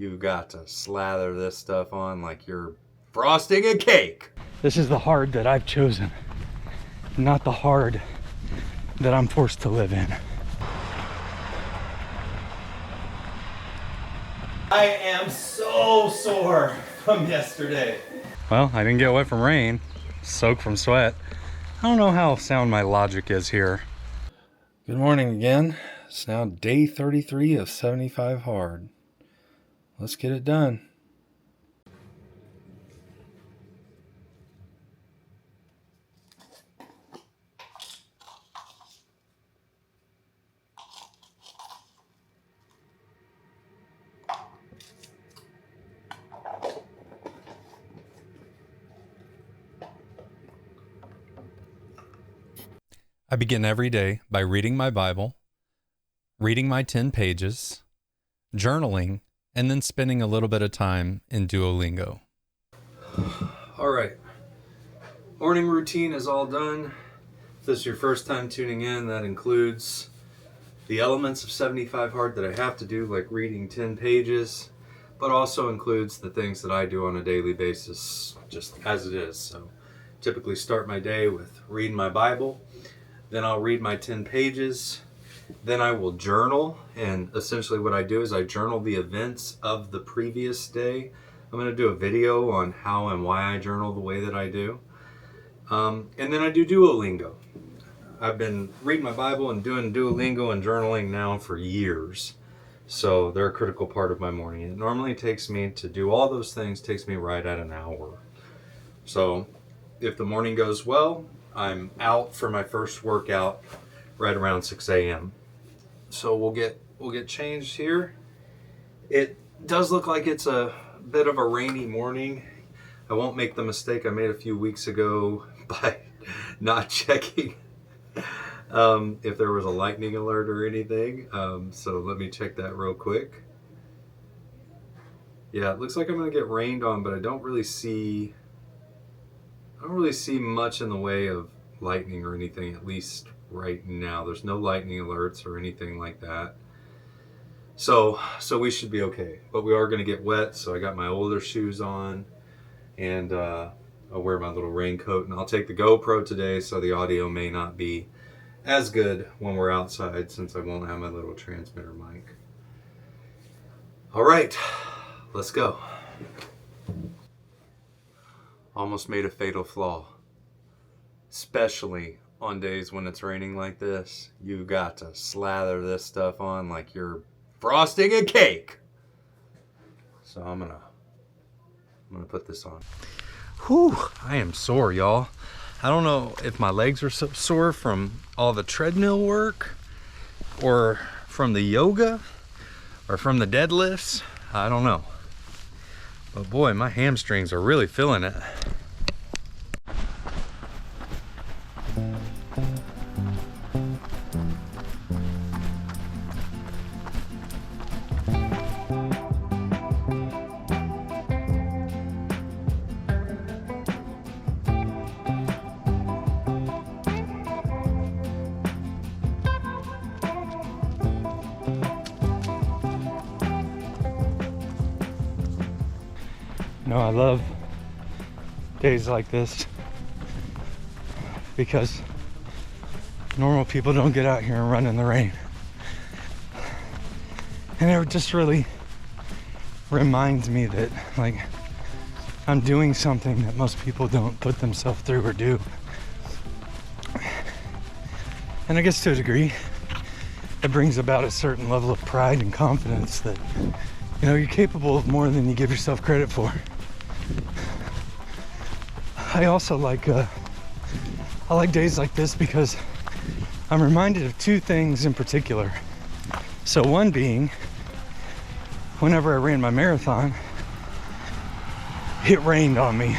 you've got to slather this stuff on like you're frosting a cake. This is the hard that I've chosen, not the hard that I'm forced to live in. I am so sore from yesterday. Well, I didn't get wet from rain, soaked from sweat. I don't know how sound my logic is here. Good morning again. It's now day 33 of 75 hard. Let's get it done. I begin every day by reading my Bible, reading my 10 pages, journaling, and then spending a little bit of time in Duolingo. All right. Morning routine is all done. If this is your first time tuning in, that includes the elements of 75 hard that I have to do, like reading 10 pages, but also includes the things that I do on a daily basis, just as it is. So typically start my day with reading my Bible. Then I'll read my 10 pages. Then I will journal. And essentially what I do is I journal the events of the previous day. I'm going to do a video on how and why I journal the way that I do. And then I do Duolingo. I've been reading my Bible and doing Duolingo and journaling now for years. So they're a critical part of my morning. It normally takes me to do all those things, takes me right at an hour. So if the morning goes well, I'm out for my first workout right around 6 a.m. So we'll get changed here. It does look like it's a bit of a rainy morning. I won't make the mistake I made a few weeks ago by not checking if there was a lightning alert or anything. So let me check that real quick. Yeah, it looks like I'm gonna get rained on, but I don't really see much in the way of lightning or anything, at least right now. There's no lightning alerts or anything like that. So we should be okay. But we are going to get wet, so I got my older shoes on, and I'll wear my little raincoat, and I'll take the GoPro today, so the audio may not be as good when we're outside, since I won't have my little transmitter mic. All right, let's go. Almost made a fatal flaw. Especially on days when it's raining like this. You've got to slather this stuff on like you're frosting a cake. So I'm gonna put this on. Whew, I am sore, y'all. I don't know if my legs are so sore from all the treadmill work, or from the yoga, or from the deadlifts. I don't know. But boy, my hamstrings are really feeling it. No, I love days like this because normal people don't get out here and run in the rain. And it just really reminds me that, like, I'm doing something that most people don't put themselves through or do. And I guess to a degree, it brings about a certain level of pride and confidence that, you know, you're capable of more than you give yourself credit for. I also like days like this because I'm reminded of two things in particular. So one being, whenever I ran my marathon, it rained on me.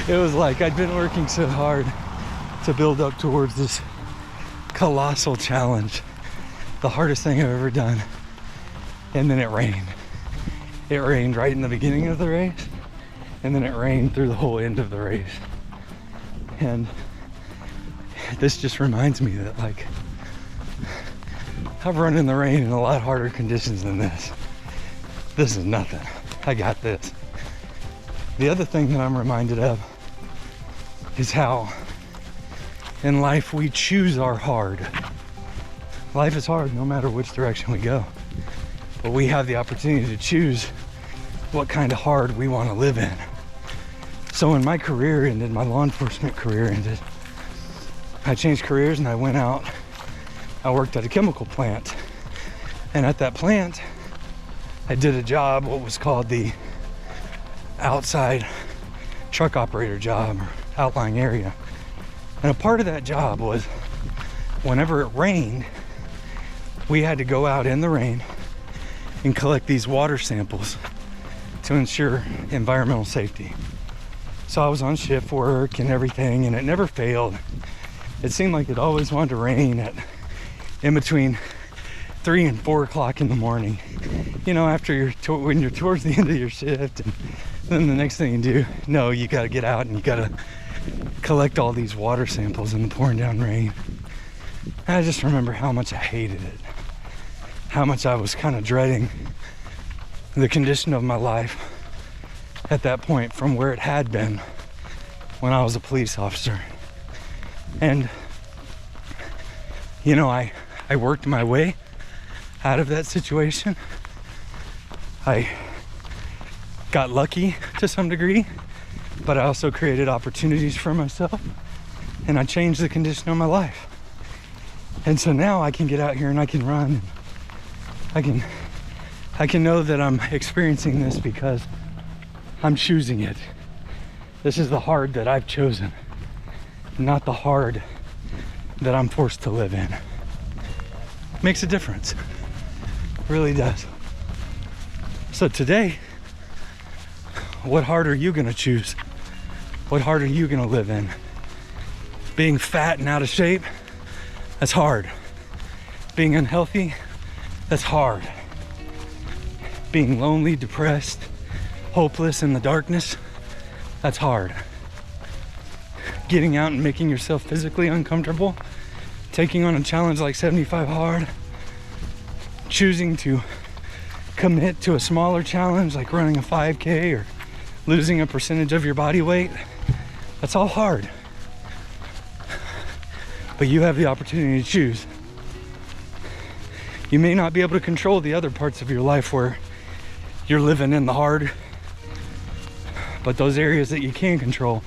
It was like I'd been working so hard to build up towards this colossal challenge, the hardest thing I've ever done, and then it rained. It rained right in the beginning of the race, and then it rained through the whole end of the race. And this just reminds me that, like, I've run in the rain in a lot harder conditions than this. This is nothing. I got this. The other thing that I'm reminded of is how in life we choose our hard. Life is hard no matter which direction we go. But we have the opportunity to choose what kind of hard we want to live in. So when my career ended, my law enforcement career ended, I changed careers and I went out. I worked at a chemical plant. And at that plant, I did a job, what was called the outside truck operator job, or outlying area. And a part of that job was whenever it rained, we had to go out in the rain and collect these water samples to ensure environmental safety. So I was on shift work and everything, and it never failed. It seemed like it always wanted to rain in between 3 and 4 o'clock in the morning. You know, after when you're towards the end of your shift, and then the next thing you do, no, you got to get out and you got to collect all these water samples in the pouring down rain. And I just remember how much I hated it, how much I was kind of dreading the condition of my life at that point from where it had been when I was a police officer. And you know, I worked my way out of that situation. I got lucky to some degree, but I also created opportunities for myself, and I changed the condition of my life. And so now I can get out here and I can run. I can know that I'm experiencing this because I'm choosing it. This is the hard that I've chosen, not the hard that I'm forced to live in. Makes a difference. Really does. So today, what hard are you gonna choose? What hard are you gonna live in? Being fat and out of shape, that's hard. Being unhealthy, that's hard. Being lonely, depressed, hopeless in the darkness, that's hard. Getting out and making yourself physically uncomfortable, taking on a challenge like 75 hard, choosing to commit to a smaller challenge like running a 5K or losing a percentage of your body weight, that's all hard. But you have the opportunity to choose. You may not be able to control the other parts of your life where you're living in the hard, but those areas that you can control,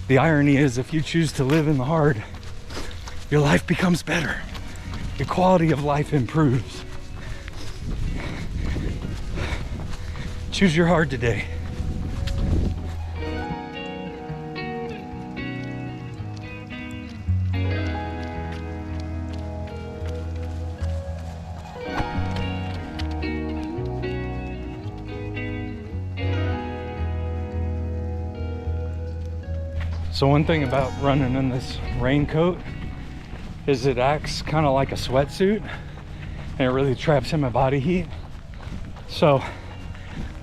the irony is if you choose to live in the hard, your life becomes better. Your quality of life improves. Choose your hard today. So one thing about running in this raincoat is it acts kind of like a sweatsuit, and it really traps in my body heat. So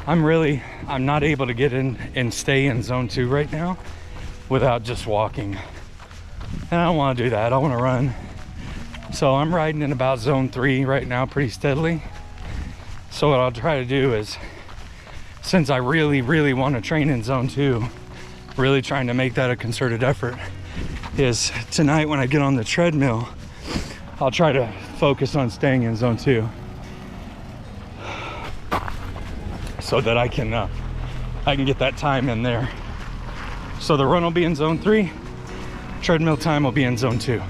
I'm not able to get in and stay in zone 2 right now without just walking. And I don't want to do that. I want to run. So I'm riding in about zone 3 right now pretty steadily. So what I'll try to do is, since I really want to train in zone 2, really trying to make that a concerted effort, is tonight when I get on the treadmill, I'll try to focus on staying in zone 2 so that I can get that time in there. So the run will be in zone 3, treadmill time will be in zone 2.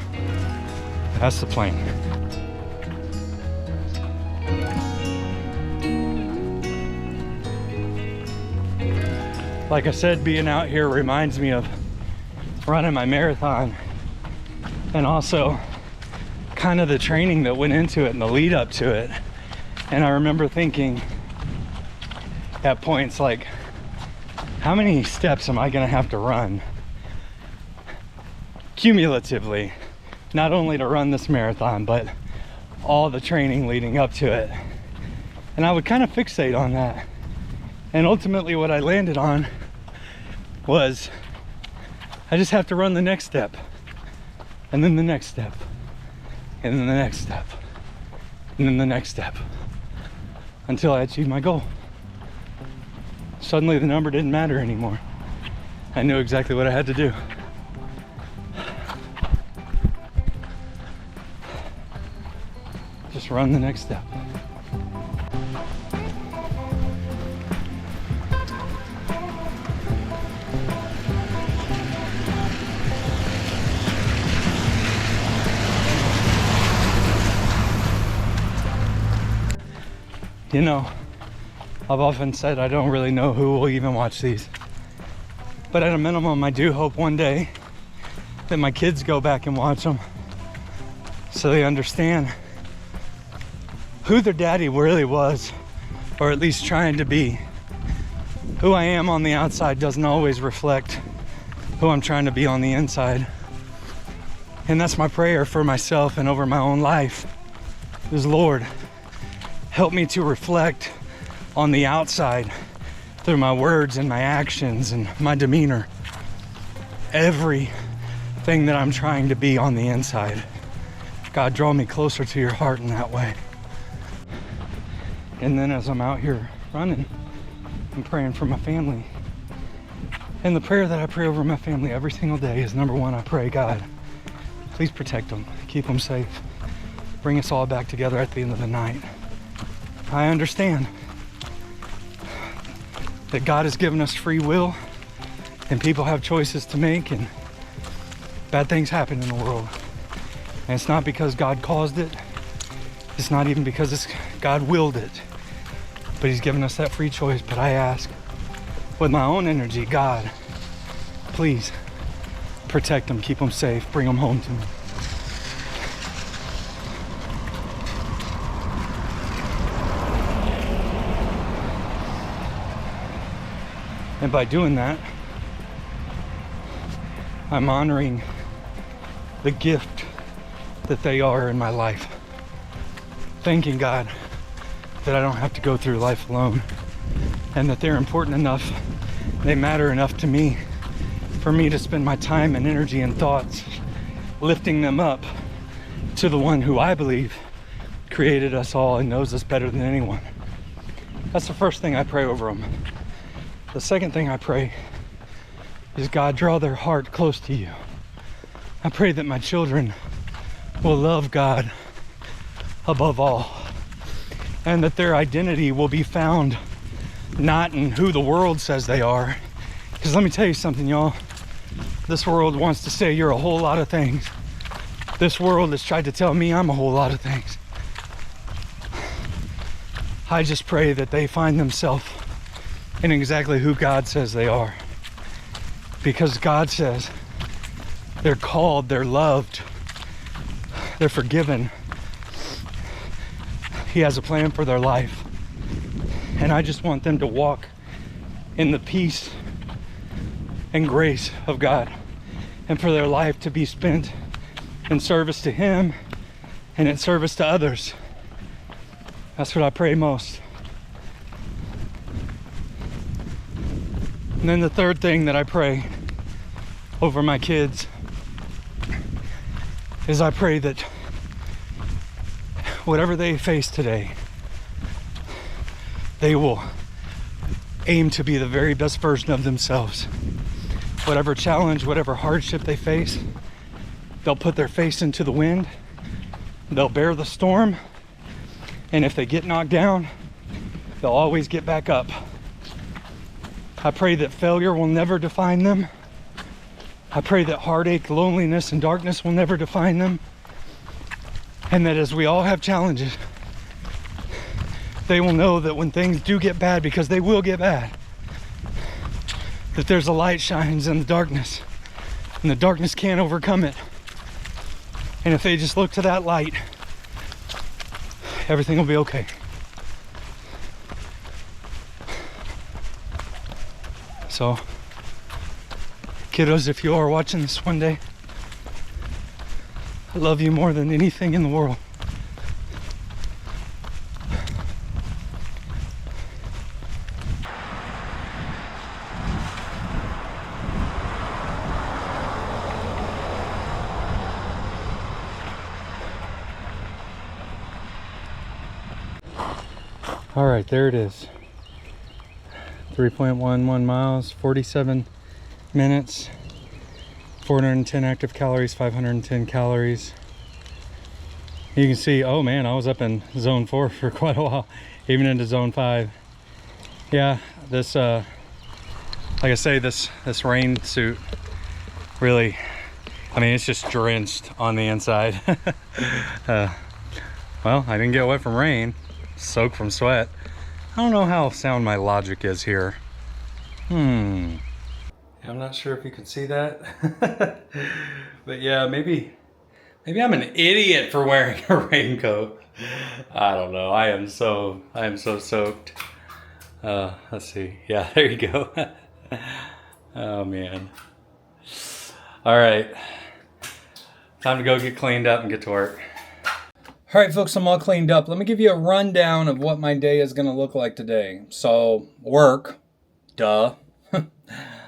That's the plan. Like I said, being out here reminds me of running my marathon, and also kind of the training that went into it and the lead up to it. And I remember thinking at points like, how many steps am I gonna have to run cumulatively, not only to run this marathon, but all the training leading up to it? And I would kind of fixate on that. And ultimately what I landed on was, I just have to run the next step, and then the next step, and then the next step, and then the next step. until I achieved my goal. Suddenly the number didn't matter anymore. I knew exactly what I had to do. Just run the next step. You know, I've often said I don't really know who will even watch these. But at a minimum, I do hope one day that my kids go back and watch them so they understand who their daddy really was, or at least trying to be. Who I am on the outside doesn't always reflect who I'm trying to be on the inside. And that's my prayer for myself and over my own life is, Lord, help me to reflect on the outside through my words and my actions and my demeanor. Everything that I'm trying to be on the inside. God, draw me closer to your heart in that way. And then as I'm out here running, I'm praying for my family. And the prayer that I pray over my family every single day is, number one, I pray, God, please protect them, keep them safe, bring us all back together at the end of the night. I understand that God has given us free will and people have choices to make, and bad things happen in the world. And it's not because God caused it. It's not even because God willed it. But he's given us that free choice. But I ask, with my own energy, God, please protect them, keep them safe, bring them home to me. And by doing that, I'm honoring the gift that they are in my life. Thanking God that I don't have to go through life alone, and that they're important enough, they matter enough to me for me to spend my time and energy and thoughts lifting them up to the one who I believe created us all and knows us better than anyone. That's the first thing I pray over them. The second thing I pray is, God, draw their heart close to you. I pray that my children will love God above all, and that their identity will be found not in who the world says they are. Because let me tell you something, y'all. This world wants to say you're a whole lot of things. This world has tried to tell me I'm a whole lot of things. I just pray that they find themselves in exactly who God says they are. Because God says they're called, they're loved, they're forgiven. He has a plan for their life. And I just want them to walk in the peace and grace of God, and for their life to be spent in service to Him and in service to others. That's what I pray most. And then the third thing that I pray over my kids is I pray that whatever they face today, they will aim to be the very best version of themselves. Whatever challenge, whatever hardship they face, they'll put their face into the wind, they'll bear the storm, and if they get knocked down, they'll always get back up. I pray that failure will never define them. I pray that heartache, loneliness, and darkness will never define them. And that as we all have challenges, they will know that when things do get bad, because they will get bad, that there's a light shines in the darkness, and the darkness can't overcome it. And if they just look to that light, everything will be okay. So, kiddos, if you are watching this one day, I love you more than anything in the world. All All right, there it is. 3.11 miles, 47 minutes, 410 active calories, 510 calories. You can see, oh man, I was up in zone 4 for quite a while, even into zone 5. Yeah, this, like I say, this rain suit really, I mean, it's just drenched on the inside. Well, I didn't get wet from rain, soaked from sweat. I don't know how sound my logic is here. I'm not sure if you can see that. But yeah, maybe I'm an idiot for wearing a raincoat. I don't know. I am so soaked. Let's see. Yeah, there you go. Oh man. All right. Time to go get cleaned up and get to work. All right, folks, I'm all cleaned up. Let me give you a rundown of what my day is going to look like today. So, work. Duh.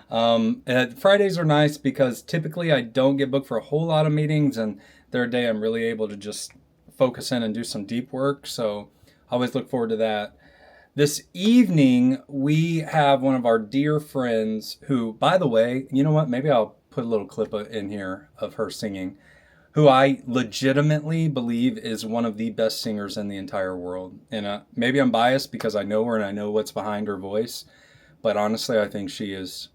Fridays are nice because typically I don't get booked for a whole lot of meetings, and they're a day I'm really able to just focus in and do some deep work. So I always look forward to that. This evening, we have one of our dear friends who, by the way, you know what? Maybe I'll put a little clip in here of her singing, who I legitimately believe is one of the best singers in the entire world. And maybe I'm biased because I know her and I know what's behind her voice. But honestly, I think she is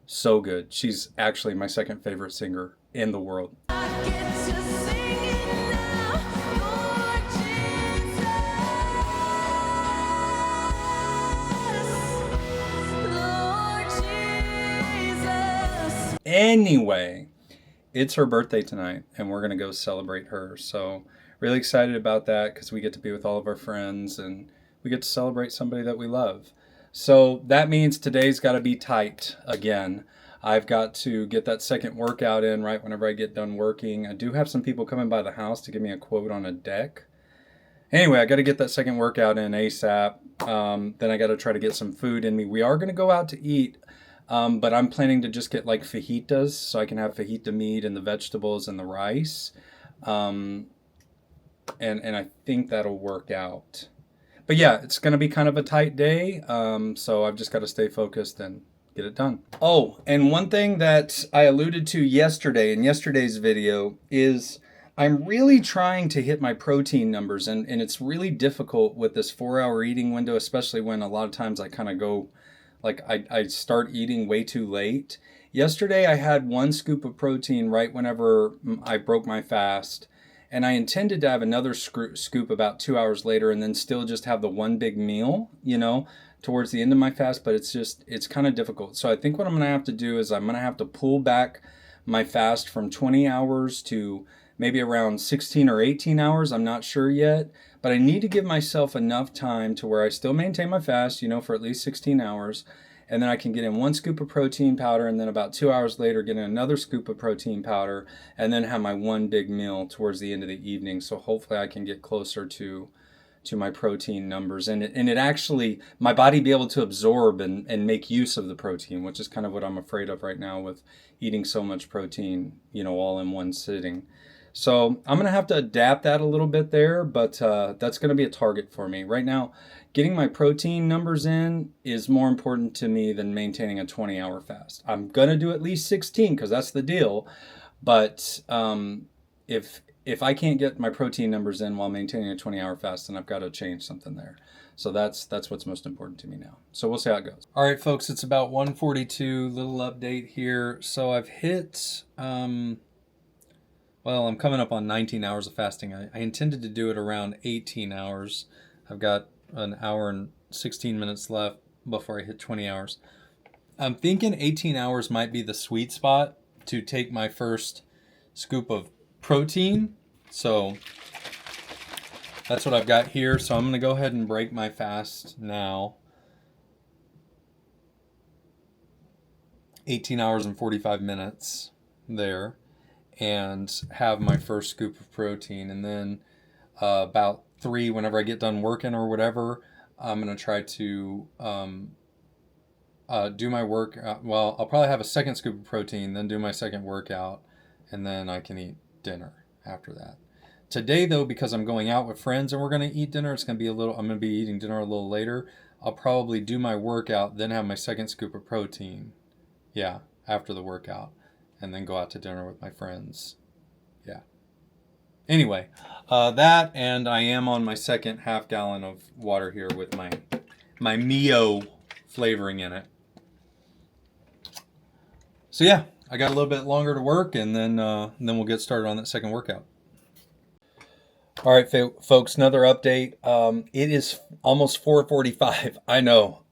so good. She's actually my second favorite singer in the world. Anyway, it's her birthday tonight, and we're going to go celebrate her. So really excited about that because we get to be with all of our friends, and we get to celebrate somebody that we love. So that means today's got to be tight again. I've got to get that second workout in right whenever I get done working. I do have some people coming by the house to give me a quote on a deck. Anyway, I got to get that second workout in ASAP. Then I got to try to get some food in me. We are going to go out to eat, but I'm planning to just get like fajitas so I can have fajita meat and the vegetables and the rice. And I think that'll work out. But yeah, it's going to be kind of a tight day, so I've just got to stay focused and get it done. Oh, and one thing that I alluded to yesterday in yesterday's video is I'm really trying to hit my protein numbers, and it's really difficult with this 4-hour eating window, especially when a lot of times I kind of go, like I start eating way too late. Yesterday I had 1 scoop of protein right whenever I broke my fast. And I intended to have another scoop about 2 hours later and then still just have the one big meal, you know, towards the end of my fast. But it's kind of difficult. So I think what I'm going to have to do is I'm going to have to pull back my fast from 20 hours to maybe around 16 or 18 hours. I'm not sure yet. But I need to give myself enough time to where I still maintain my fast, you know, for at least 16 hours. And then I can get in 1 scoop of protein powder, and then about 2 hours later get in another scoop of protein powder, and then have my one big meal towards the end of the evening. So hopefully I can get closer to my protein numbers, and it actually, my body be able to absorb and make use of the protein, which is kind of what I'm afraid of right now with eating so much protein, you know, all in one sitting. So I'm going to have to adapt that a little bit there, but that's going to be a target for me. Right now, getting my protein numbers in is more important to me than maintaining a 20-hour fast. I'm going to do at least 16 because that's the deal. But if I can't get my protein numbers in while maintaining a 20-hour fast, then I've got to change something there. So that's what's most important to me now. So we'll see how it goes. All right, folks, it's about 1:42. Little update here. So I've hit... well, I'm coming up on 19 hours of fasting. I intended to do it around 18 hours. I've got an hour and 16 minutes left before I hit 20 hours. I'm thinking 18 hours might be the sweet spot to take my first scoop of protein. So that's what I've got here. So I'm going to go ahead and break my fast now. 18 hours and 45 minutes there. And have my first scoop of protein, and then about 3, whenever I get done working or whatever, I'm gonna try to do my work. Well, I'll probably have a second scoop of protein, then do my second workout, and then I can eat dinner after that. Today though, because I'm going out with friends and we're going to eat dinner, I'm going to be eating dinner a little later. I'll probably do my workout, then have my second scoop of protein. Yeah, after the workout. And then go out to dinner with my friends. Yeah. Anyway, that, and I am on my second half gallon of water here with my Mio flavoring in it. So yeah, I got a little bit longer to work, and then we'll get started on that second workout. All right, folks, another update. It is almost 4:45. I know.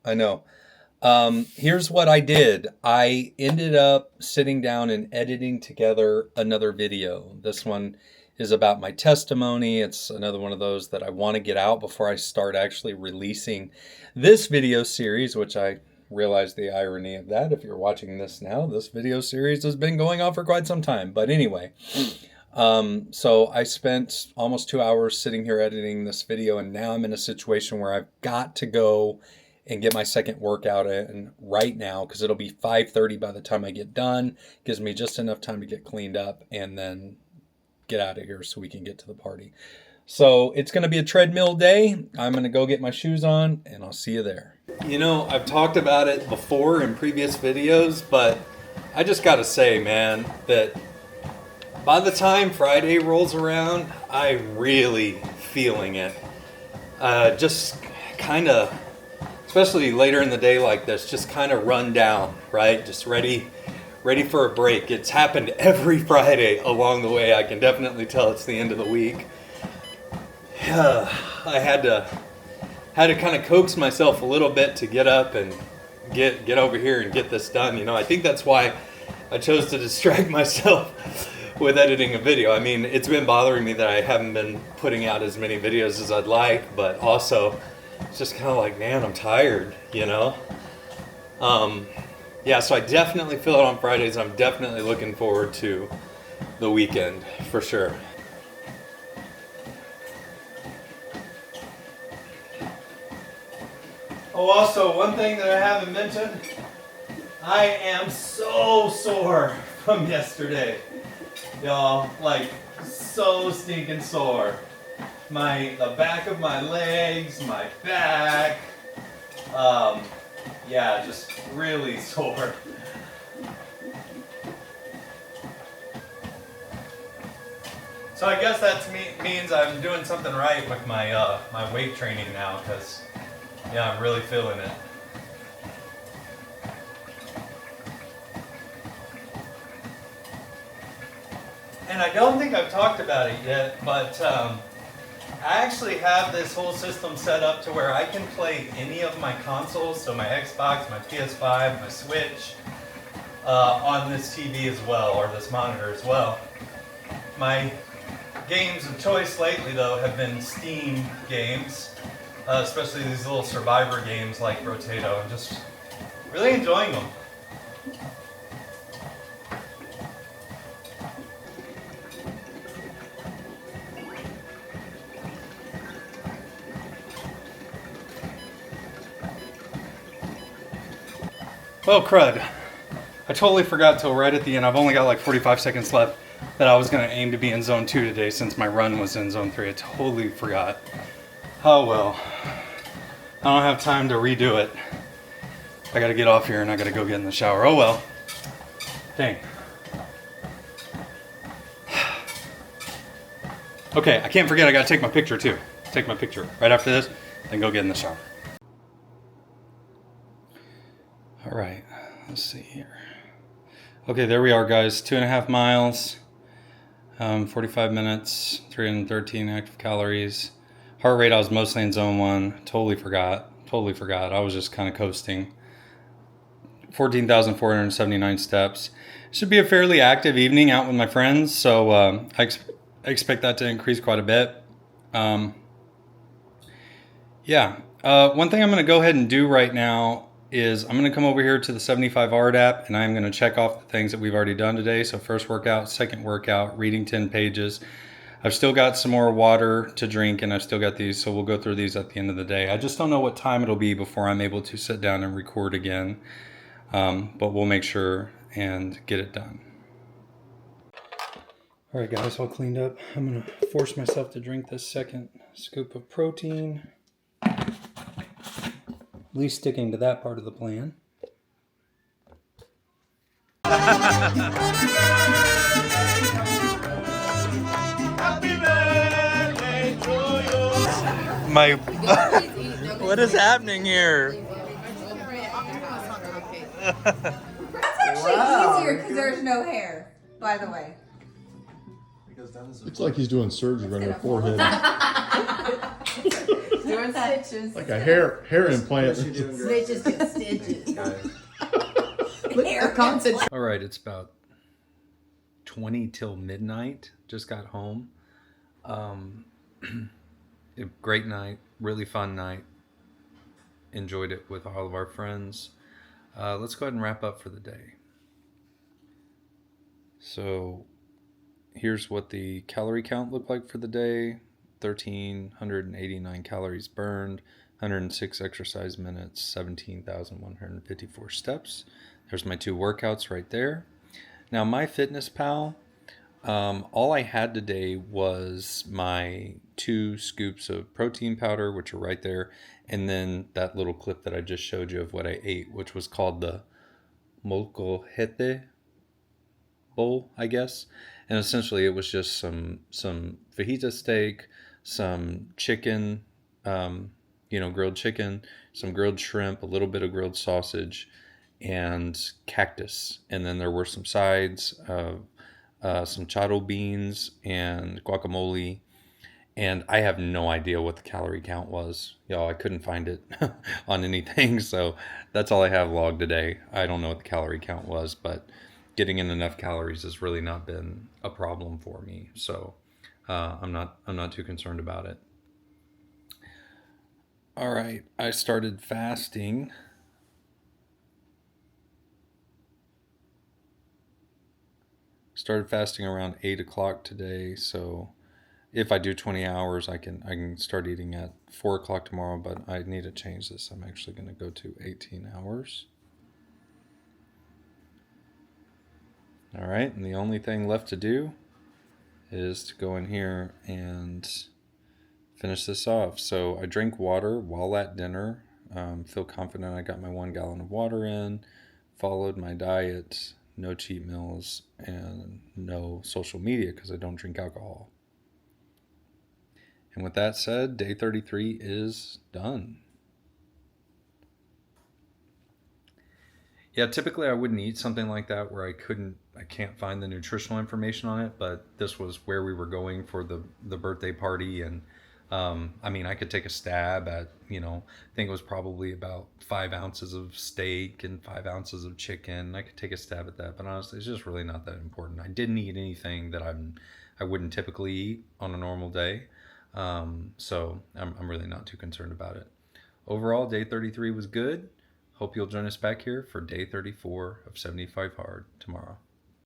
Here's what I did. I ended up sitting down and editing together another video. This one is about my testimony. It's another one of those that I want to get out before I start actually releasing this video series, which I realize the irony of that. If you're watching this now, this video series has been going on for quite some time. But anyway, so I spent almost 2 hours sitting here editing this video, and now I'm in a situation where I've got to go and get my second workout in right now, because it'll be 5:30 by the time I get done. Gives me just enough time to get cleaned up and then get out of here so we can get to the party. So it's going to be a treadmill day. I'm going to go get my shoes on, and I'll see you there. You know, I've talked about it before in previous videos, but I just got to say, man, that by the time Friday rolls around, I'm really feeling it. Just kind of, especially later in the day like this, just kind of run down, right? Just ready for a break. It's happened every Friday along the way. I can definitely tell it's the end of the week. I had to kind of coax myself a little bit to get up and get over here and get this done. You know, I think that's why I chose to distract myself with editing a video. I mean, it's been bothering me that I haven't been putting out as many videos as I'd like, but also it's just kind of like, man, I'm tired, you know? Yeah, so I definitely feel it on Fridays. I'm definitely looking forward to the weekend, for sure. Oh, also, one thing that I haven't mentioned, I am so sore from yesterday. Y'all, like, so stinking sore. The back of my legs, my back, yeah, just really sore. So I guess that means I'm doing something right with my my weight training now, because yeah, I'm really feeling it. And I don't think I've talked about it yet, but I actually have this whole system set up to where I can play any of my consoles, so my Xbox, my PS5, my Switch, on this TV as well, or this monitor as well. My games of choice lately, though, have been Steam games, especially these little survivor games like Rotato. I'm just really enjoying them. Well, crud. I totally forgot till right at the end. I've only got like 45 seconds left that I was going to aim to be in zone 2 today since my run was in zone 3. I totally forgot. Oh well. I don't have time to redo it. I got to get off here and I got to go get in the shower. Oh well. Dang. Okay, I can't forget I got to take my picture too. Take my picture right after this, then go get in the shower. All right, let's see here. Okay, there we are, guys. 2.5 miles, 45 minutes, 313 active calories. Heart rate, I was mostly in zone 1. Totally forgot. I was just kind of coasting. 14,479 steps. Should be a fairly active evening out with my friends, so I expect that to increase quite a bit. Yeah, one thing I'm going to go ahead and do right now is I'm going to come over here to the 75 ARD app, and I'm going to check off the things that we've already done today. So first workout, second workout, reading 10 pages. I've still got some more water to drink, and I've still got these, so we'll go through these at the end of the day. I just don't know what time it'll be before I'm able to sit down and record again, but we'll make sure and get it done. All right, guys, all cleaned up. I'm going to force myself to drink this second scoop of protein. At least sticking to that part of the plan. My what is happening here? That's actually easier because there's no hair, by the way. It's like he's doing surgery on her forehead. Doing stitches. Like a hair implant. Stitches and stitches. All right, it's about 20 till midnight. Just got home. A great night, really fun night. Enjoyed it with all of our friends. Let's go ahead and wrap up for the day. So here's what the calorie count looked like for the day. 1,389 calories burned, 106 exercise minutes, 17,154 steps. There's my 2 workouts right there. Now, MyFitnessPal, all I had today was my 2 scoops of protein powder, which are right there, and then that little clip that I just showed you of what I ate, which was called the molcajete bowl, I guess. And essentially it was just some fajita steak, some chicken, grilled chicken, some grilled shrimp, a little bit of grilled sausage, and cactus. And then there were some sides, some charo beans and guacamole. And I have no idea what the calorie count was. Y'all, I couldn't find it on anything. So that's all I have logged today. I don't know what the calorie count was, but getting in enough calories has really not been a problem for me. So I'm not too concerned about it. All right, I started fasting. Started fasting around 8 o'clock today. So if I do 20 hours, I can start eating at 4 o'clock tomorrow, but I need to change this. I'm actually going to go to 18 hours. All right, and the only thing left to do is to go in here and finish this off. So I drank water while at dinner. Feel confident I got my 1 gallon of water in, followed my diet, no cheat meals, and no social media because I don't drink alcohol. And with that said, day 33 is done. Yeah, typically I wouldn't eat something like that where I can't find the nutritional information on it, but this was where we were going for the birthday party. And I could take a stab at, I think it was probably about 5 ounces of steak and 5 ounces of chicken. I could take a stab at that, but honestly, it's just really not that important. I didn't eat anything that I wouldn't typically eat on a normal day. So I'm really not too concerned about it. Overall, day 33 was good. Hope you'll join us back here for day 34 of 75 Hard tomorrow.